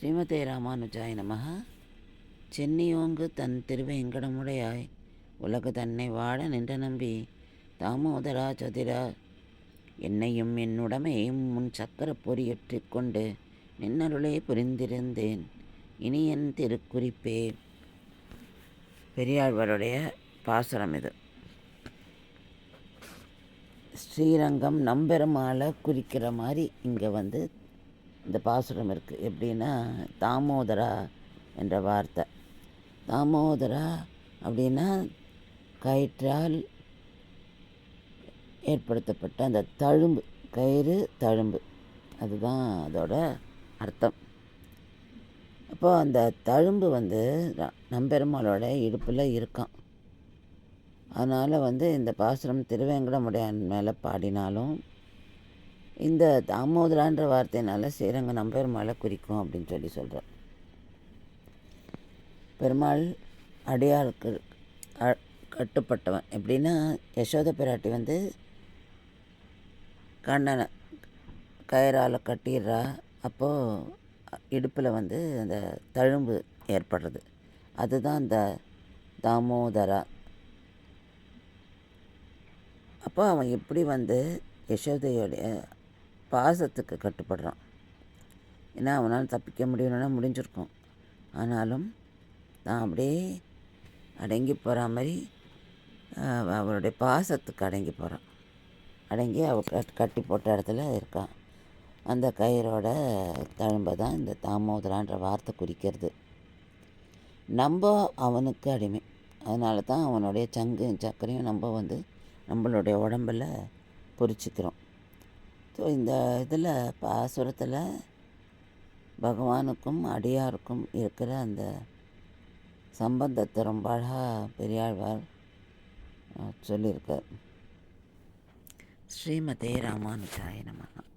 ஸ்ரீமதே ராமானுஜாய நமः. சென்னியோங்கு தன் திருவேங்கடமுடையாய் உலகு தன்னை வாழ நின்ற நம்பி தாமோதரா சதிரா என்னையும் என்னுடமையும் முன் சக்கர பொறியற்றிக் கொண்டு நின்னருளே புரிந்திருந்தேன் இனி என் திருக்குறிப்பே. பெரியாழ்வாருடைய பாசுரம் இது. ஸ்ரீரங்கம் நம்பெருமாளை குறிக்கிற மாதிரி இங்கே இந்த பாசுரம் இருக்குது. எப்படின்னா, தாமோதரா என்ற வார்த்தை. தாமோதரா அப்படின்னா கயிற்றால் ஏற்படுத்தப்பட்ட அந்த தழும்பு, கயிறு தழும்பு, அதுதான் அதோட அர்த்தம். அப்போ அந்த தழும்பு நம்பெருமாளோட இடுப்பில் இருக்கான். அதனால் இந்த பாசுரம் திருவேங்கடமுடையான் மேலே பாடினாலும் இந்த தாமோதரான்ற வார்த்தையினால ஸ்ரீரங்க நம்பெருமாளை குறிக்கும் அப்படின்னு சொல்லி சொல்கிறார். பெருமாள் அடியாருக்கு கட்டுப்பட்டவன். எப்படின்னா, யசோத பிராட்டி கண்ணனை கயிறால் கட்டிடுறா. அப்போது இடுப்பில் அந்த தழும்பு ஏற்படுறது. அதுதான் இந்த தாமோதரா. அப்போ அவன் எப்படி யசோதையோடைய பாசத்துக்கு கட்டுப்படுறான். ஏன்னா அவனால் தப்பிக்க முடியணும்னா முடிஞ்சிருக்கும். ஆனாலும் தான் அப்படியே அடங்கி போகிற மாதிரி அவளுடைய பாசத்துக்கு அடங்கி போகிறான். அடங்கி அவள் கட்டி போட்ட இடத்துல இருக்கான். அந்த கயிறோட தழும்பை தான் இந்த தாமோதரான்ற வார்த்தை குறிக்கிறது. நம்ம அவனுக்கு அடிமை. அதனால தான் அவனுடைய சக்கரையும் நம்ம நம்மளுடைய உடம்பில் பொறிச்சிக்கிறோம். ஸோ இந்த இதில் பாசுரத்தில் பகவானுக்கும் அடியாருக்கும் இருக்கிற அந்த சம்பந்தத்தை ரொம்ப அழகாக பெரியாழ்வார் சொல்லியிருக்கார். ஸ்ரீமதே ராமானுஜாய நமः.